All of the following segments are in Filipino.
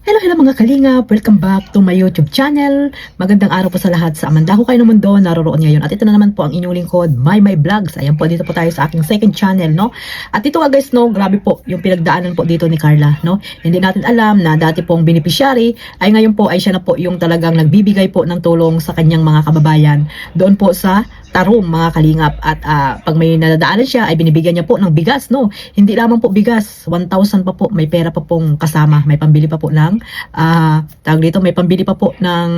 Hello, hello mga kalingap! Welcome back to my YouTube channel. Magandang araw po sa lahat sa amanda ko kayo ng mundo naroroon ngayon. At ito na naman po ang inyong lingkod, My Vlogs. Ayan po, dito po tayo sa aking second channel, no? At ito nga guys, no, grabe po yung pinagdaanan po dito ni Carla, no? Hindi natin alam na dati pong beneficiary ay ngayon po ay siya na po yung talagang nagbibigay po ng tulong sa kanyang mga kababayan doon po sa Tarum, mga kalingap. At pag may nadadaanan siya ay binibigyan niya po ng bigas, no? Hindi lamang po bigas, 1,000 pa po, may pera pa pong kasama, may pambili pa po ng tawag dito, may pambili pa po ng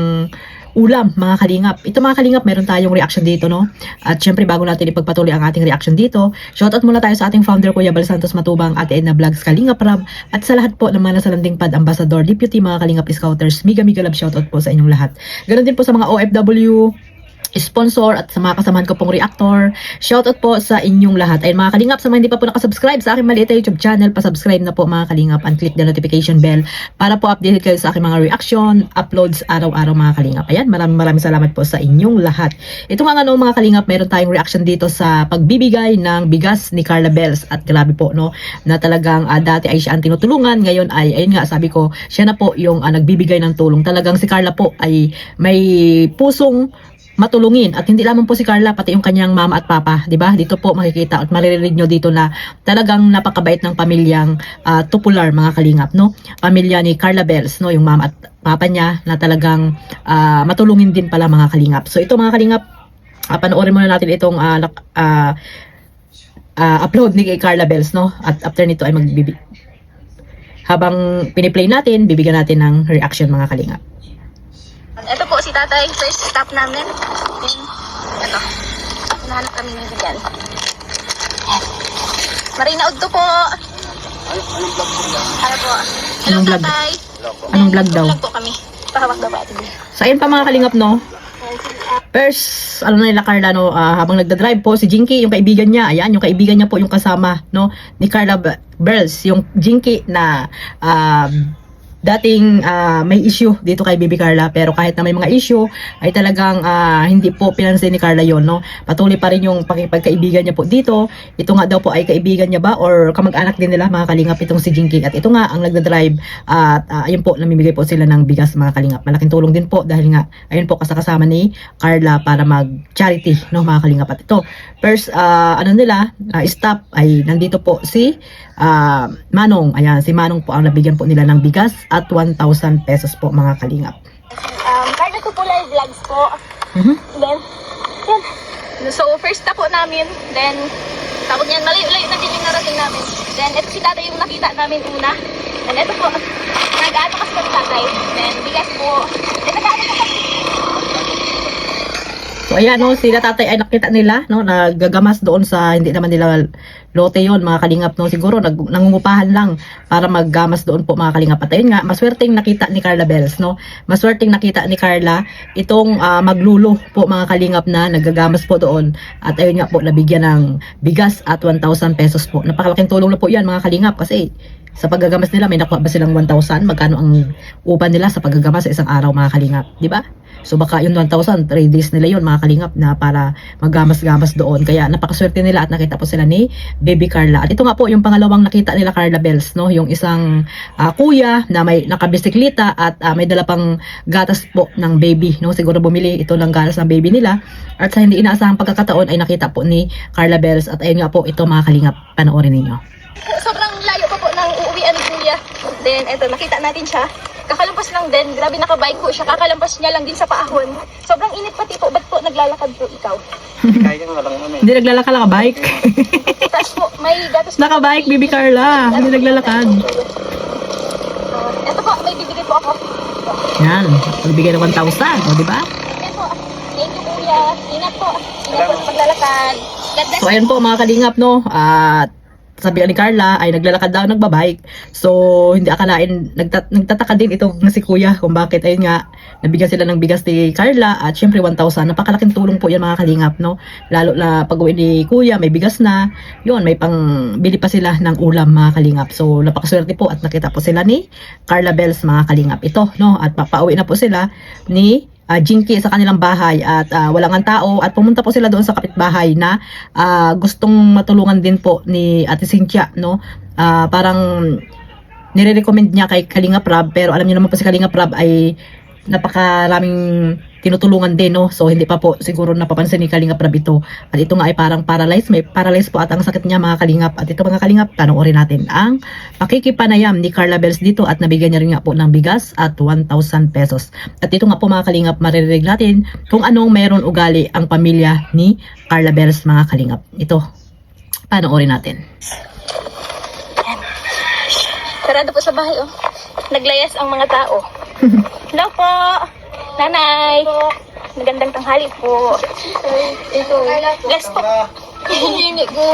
ulam, mga kalingap. Ito mga kalingap, meron tayong reaction dito, no? At syempre bago natin ipagpatuloy ang ating reaction dito, shoutout muna tayo sa ating founder Kuya Bal Santos Matubang, Ate Edna Vlogs, Kalingap Rab, at sa lahat po ng mga nasa landing pad, Ambassador, Deputy, mga kalingap scouters, mega love shoutout po sa inyong lahat. Ganon din po sa mga OFW sponsor at sa mga kasamahan ko pong reactor. Shoutout po sa inyong lahat. Ayun mga kalingap, sa mga hindi pa po nakasubscribe sa aking maliit na YouTube channel, pasubscribe na po mga kalingap and click the notification bell para po updated kayo sa aking mga reaction, uploads araw-araw mga kalingap. Ayan, maraming salamat po sa inyong lahat. Ito nga ano mga kalingap, meron tayong reaction dito sa pagbibigay ng bigas ni Carla Bells. At grabe po, no, na talagang dati ay siya ang tinutulungan, ngayon ay, ayun nga, sabi ko, siya na po yung nagbibigay ng tulong. Talagang si Carla po ay may pusong matulungin, at hindi lamang po si Carla, pati yung kanyang mama at papa, 'di ba? Dito po makikita at maririnig nyo dito na talagang napakabait ng pamilyang tupular, mga kalingap, no? Pamilya ni Carla Bells, no, yung mama at papa niya na talagang matulungin din pala, mga kalingap. So ito mga kalingap, panoorin muna natin itong upload ni Carla Bells, no? At after nito ay habang piniplay natin, bibigyan natin ng reaction, mga kalingap. Ito po si tatay, first stop namin. Ito, nahanap kami ng bigyan. Marina Udto po. Anong vlog po yan? Ano po? Hello Anong vlog? tatay. Anong vlog daw? Vlog po kami. Pahawak daw ba ito? So ayun pa mga kalingap, no? First, alam na nila Carla, no, habang nagdadrive po si Jinky, yung kaibigan niya, ayan, yung kaibigan niya po yung kasama, no, ni Carla Bells, yung Jinky na dating may issue dito kay Baby Carla, pero kahit na may mga issue ay talagang hindi po pinansin ni Carla yon, no? Patuloy pa rin yung pagkaibigan niya po dito. Ito nga daw po ay kaibigan niya ba or kamag-anak din nila, mga kalingap, itong si Jinky. At ito nga ang nagda-drive at ayun po, namimigay po sila ng bigas, mga kalingap. Malaking tulong din po dahil nga ayun po kasakasama ni Carla para mag-charity, no, mga kalingap. At ito, first stop ay nandito po si Manong. Ayan, si Manong po ang nabigyan po nila ng bigas at 1,000 pesos po, mga kalingap. Carla Tupular Vlogs po. Then, yan. So, first stop po namin. Then, tapos yan, malayo-layo na din yung narating namin. Then, ito si tatay yung nakita namin una. Then, ito po, nag-ano kasi kami tatay. Then, bigas po. Then, nag-ano kasi. So ayan, no, sila tatay ay nakita nila, no, nagagamas doon sa hindi naman nila lote yon, mga kalingap, no, siguro nangungupahan lang para maggamas doon po, mga kalingap. At ayun nga, maswerteng nakita ni Carla Bells, no, maswerteng nakita ni Carla itong maglulo po, mga kalingap, na naggagamas po doon. At ayun nga po, nabigyan ng bigas at 1,000 pesos po. Napakalaking tulong na po yan, mga kalingap, kasi sa paggagamas nila, may nakuha ba silang 1,000? Magkano ang upan nila sa paggagamas sa isang araw, mga kalingap, di ba? So baka yung 1,000, 3 days nila yun, mga kalingap, na para maggamas-gamas doon. Kaya napakaswerte nila at nakita po sila ni Baby Carla. At ito nga po yung pangalawang nakita nila Carla Bells, no? Yung isang kuya na may nakabisikleta at may dala pang gatas po ng baby, no? Siguro bumili ito ng gatas ng baby nila. At sa hindi inaasahang pagkakataon ay nakita po ni Carla Bells. At ayun nga po, ito, mga kalingap, panoorin ninyo. Sobrang layo pa po ng uuwian ni kuya. Then, eto, nakita natin siya. Kakalampas lang din, grabe nakabike po siya, kakalampas niya lang din sa paahon. Sobrang init pati po, ba't po naglalakad po ikaw? Hindi naglalakad, nakabike. Tapos po, may gatos Nakabike, Baby Carla, hindi naglalakad. Ito po, may bibigay po ako. Yan, pagbigay ng 1,000, o diba? Ayan po, thank you kuya. Ingat po. Ingat po sa paglalakad. God bless. So ayan po, mga kalingap, no, at sabi ni Carla ay naglalakad daw, nagbabike. So hindi akalain, nagtataka din ito na si kuya kung bakit. Ayun nga, nabigyan sila ng bigas ni Carla at syempre 1,000. Napakalaking tulong po yan, mga kalingap, no? Lalo na pag uwi ni kuya, may bigas na yun, may pang bili pa sila ng ulam, mga kalingap. So napakaswerte po at nakita po sila ni Carla Bells, mga kalingap. Ito, no, at papauwi na po sila ni Jinky sa kanilang bahay at walang ang tao, at pumunta po sila doon sa kapitbahay na gustong matulungan din po ni Ate Cynthia, no? Parang nire-recommend niya kay Kalinga Prab, pero alam niyo naman po si Kalinga Prab ay napakaraming tinutulungan din, no? So hindi pa po siguro napapansin ni Kalinga Prab ito. At ito nga ay parang paralyzed, may paralyzed po at ang sakit niya mga kalingap. At ito mga kalingap, panoorin natin ang pakikipanayam ni Carla Bells dito at nabigyan niya rin nga po ng bigas at 1,000 pesos. At ito nga po mga kalingap, maririnig natin kung anong meron ugali ang pamilya ni Carla Bells mga kalingap. Ito, panoorin natin. Sarado po sa bahay, oh. Naglayas ang mga tao. Hello po, nanay. Magandang tanghali po. Ito, bless po. Hindi ko.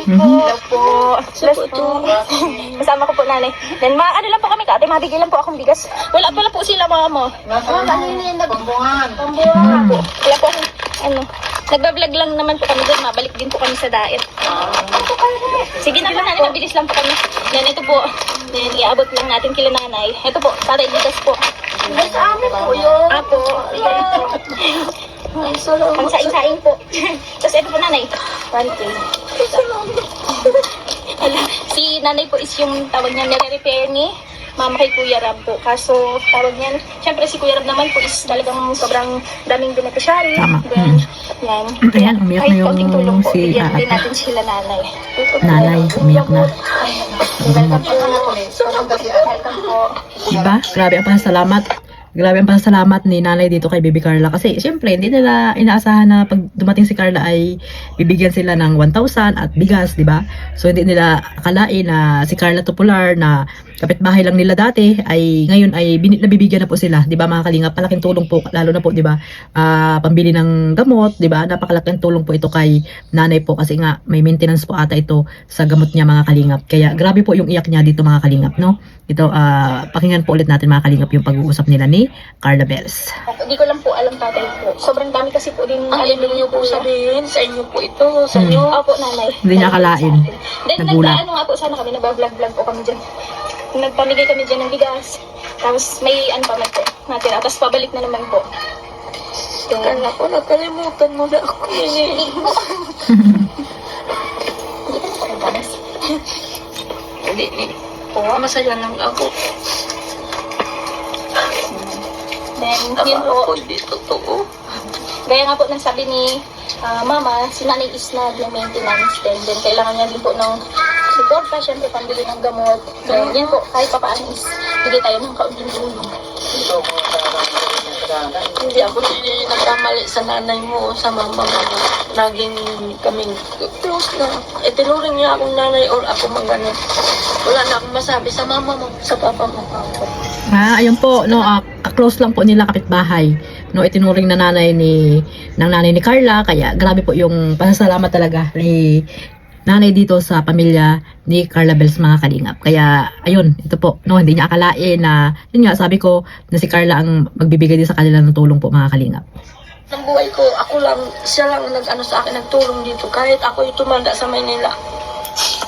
Hello po. Bless po. Kasama ko po, nanay. Then, ano lang po kami, ate, mabigay lang po akong bigas. Wala pala po sila, mama. Pambuhan. Wala po. Wala po akong, nagbablog lang naman po kami doon. Mabalik din po kami sa diet. Sige na po, nanay, mabilis lang po kami. Then, ito po. Then, iabot lang natin kila nanay. Ito po, tatay bigas po. Bigas sa amin po yun. Apo. Ay, salamat. Pang-saing-saing po. Tapos ito po, nanay. 1K. Si nanay po is yung tawag niya, nire-repair ni mama kay Kuya Rab po. Kaso, tawag niyan, syempre si Kuya Rab naman po is talagang sobrang daming beneficiary. Tama. Then, yan. Ayan, umiyak na Kahit yung konting tulong po, si bigyan din ate. natin sila nanay. Nanay, umiyak na. Welcome po. Diba? Grabe ang pasalamat. Grabe ang pasalamat ni nanay dito kay Baby Carla. Kasi syempre, hindi nila inaasahan na pag dumating si Carla ay bibigyan sila ng 1,000 at bigas, diba? So hindi nila akalain na si Carla Tupular na kapitbahay lang nila dati ay ngayon ay nabibigyan na po sila, 'di ba mga kalingap? Malaking tulong po lalo na po 'di ba? Pambili ng gamot, 'di ba? Napakalaking tulong po ito kay nanay po kasi nga may maintenance po ata ito sa gamot niya mga kalingap. Kaya grabe po yung iyak niya dito mga kalingap, no? Ito pakinggan po ulit natin mga kalingap yung pag-uusap nila ni Carla Bells. Hindi ko lang po alam tatay po. Sobrang dami kasi po din Ang ibig niyo po sabihin, sa inyo po ito, sa inyo. Opo, nanay. Hindi niya akalain. Then, Nagulat. nagkaano nga po sana kami, nag-vlog-vlog po kami dyan. Nagpamigay kami dyan ng bigas. Tapos may ano pa man po natin. Tapos pabalik na naman po. Kala ko, nakalimutan mo na ako. Hindi po. Hindi ka na po nagbagas. Hindi, masaya lang ako. Then, yun Ako po. hindi totoo. Gaya nga po ng sabi ni mama, si nanay is nag-maintenance din. Then, kailangan niya din po ng suporta, syempre pambili ng gamot. Then, yan po, kahit pa paano is bigay tayo ng kaunting tulong. Hindi ako nagkamali sa nanay mo, sa mama mo. Naging kaming close na. Tinuring niya akong nanay or ako magano. Wala na akong masabi sa mama mo, sa papa mo. Ayun po, no, close lang po nila kapitbahay. No, itinuring na nanay ng nanay ni Carla, kaya grabe po yung pasasalamat talaga ni nanay dito sa pamilya ni Carla Bells mga kalingap. Kaya ayun, ito po, no, hindi niya akalain na yun nga sabi ko na si Carla ang magbibigay din sa kanila ng tulong po mga kalingap. Ng buhay ko, ako lang, siya lang nag-ano sa akin, nagtulong dito. Kahit ako yung tumanda sa Maynila.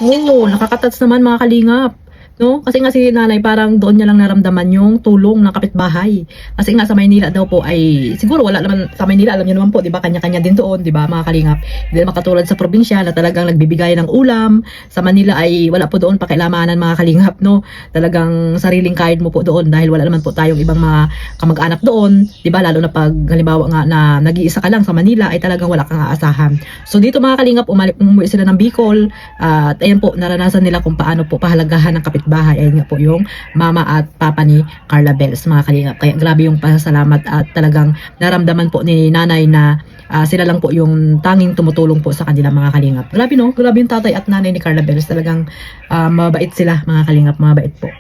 Oo, nakakatats naman mga kalingap. No? Kasi nga si nanay parang doon niya lang naramdaman yung tulong ng kapitbahay. Kasi nga sa Maynila daw po ay siguro wala naman sa Maynila, alam niyo naman po, 'di ba? Kanya-kanya din doon, 'di ba? Mga kalingap. Hindi naman katulad sa probinsya na talagang nagbibigay ng ulam. Sa Manila ay wala po doon pakialamanan mga kalingap, no? Talagang sariling kain mo po doon dahil wala naman po tayong ibang mga kamag-anak doon, 'di ba? Lalo na pag halimbawa nga na nag-iisa ka lang sa Manila ay talagang wala kang aasahan. So dito mga kalingap, umuwi sila ng Bicol at ayan po naranasan nila kung paano po pahalagahan ng kapitbahay. Ayun nga po yung mama at papa ni Carla Bells mga kalingap. Kaya grabe yung pasasalamat at talagang naramdaman po ni nanay na sila lang po yung tanging tumutulong po sa kanila mga kalingap. Grabe no? Grabe yung tatay at nanay ni Carla Bells. Talagang mabait sila mga kalingap. Mabait po.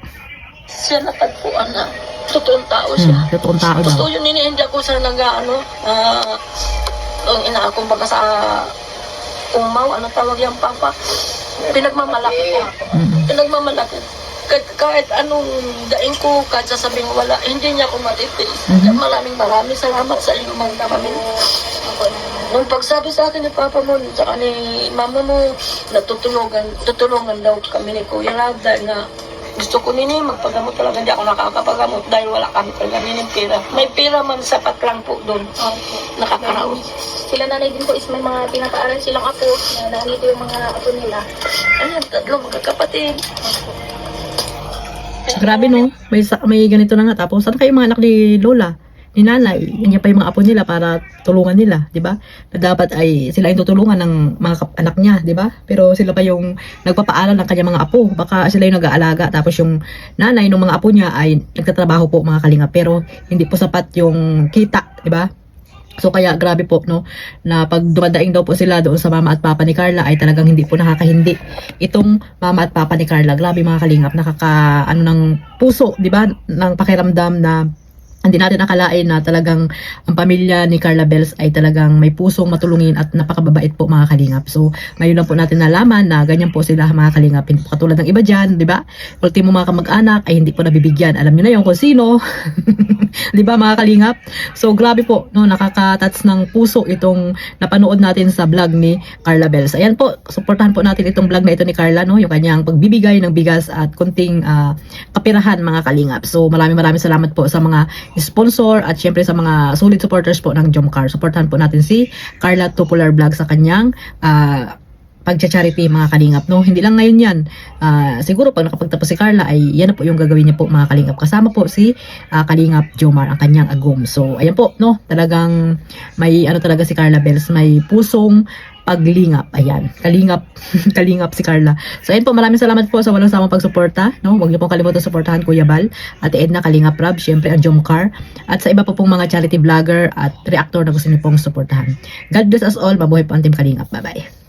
Siya natagpuan na. Totoong tao siya. Totoong tao daw. Totoo yun, hindi ako sa ang inaakong baga sa umaw, ano tawag yung papa. Pinagmamalaki ko. Pinagmamalaki. Kahit anong daing ko, kahit sasabihin wala, hindi niya ako matitiis. Maraming salamat sa iyo, mga kapatid. Nung pagsabi sa akin ni Papa mo, saka ni Mama mo, tutulungan daw kami ni Kuya Rab dahil nga gusto ko nini magpagamot talaga, hindi ako nakakapagamot dahil wala kami talaga nini pera. May pera man, sapat lang po doon. Nakakaraos. Sila nanay din po is may mga pinapaaral silang apo na nandito yung mga apo nila. Ayan, 3 magkakapatid. Grabe no, may ganito na nga. Tapos, saan kayo mga anak ni Lola? Ni nanay, yan pa yung mga apo nila para tulungan nila, di ba? Na dapat ay sila yung tutulungan ng mga anak niya, di ba? Pero sila pa yung nagpapaaral ng kanyang mga apo. Baka sila yung nag-aalaga. Tapos yung nanay ng mga apo niya ay nagtatrabaho po mga kalingap. Pero hindi po sapat yung kita, di ba? So kaya grabe po no na pag dumadaing daw po sila doon sa mama at papa ni Carla ay talagang hindi po nakakahindi itong mama at papa ni Carla. Grabe mga kalingap, nakaka ano ng puso, di ba? Ng pakiramdam na hindi natin akalain na talagang ang pamilya ni Carla Bells ay talagang may pusong matulungin at napakababait po mga kalingap. So, ngayon lang po natin nalaman na ganyan po sila mga kalingap. Hindi po katulad ng iba dyan, di ba? Ultimo mga kamag-anak ay hindi po nabibigyan. Alam nyo na yung kung sino. Di ba mga kalingap? So, grabe po, no, nakaka-touch ng puso itong napanood natin sa vlog ni Carla Bells. Ayan po, suportahan po natin itong vlog na ito ni Carla, no, yung kanyang pagbibigay ng bigas at kunting kapirahan mga kalingap. So, maraming salamat po sa mga sponsor at syempre sa mga solid supporters po ng Jomcar. Supportahan po natin si Carla Tupular Vlog sa kanyang pagcha-charity mga kalingap, no? Hindi lang ngayon yan. Siguro pag nakapagtapos si Carla ay yan na po yung gagawin niya po mga kalingap. Kasama po si Kalingap Jomar, ang kanyang agum. So, ayan po, no? Talagang may ano talaga si Carla Bells, may pusong paglingap. Ayan, kalingap, kalingap si Carla. So, ayun po, maraming salamat po sa walang samang pagsuporta, no? Huwag niyo pong kalimutan suportahan Kuya Bal, Ate Edna, Kalingap Rab, syempre ang Jomcar, at sa iba po pong mga charity vlogger at reactor na gusto niyo pong suportahan. God bless us all. Mabuhay po ang Team Kalingap. Bye-bye.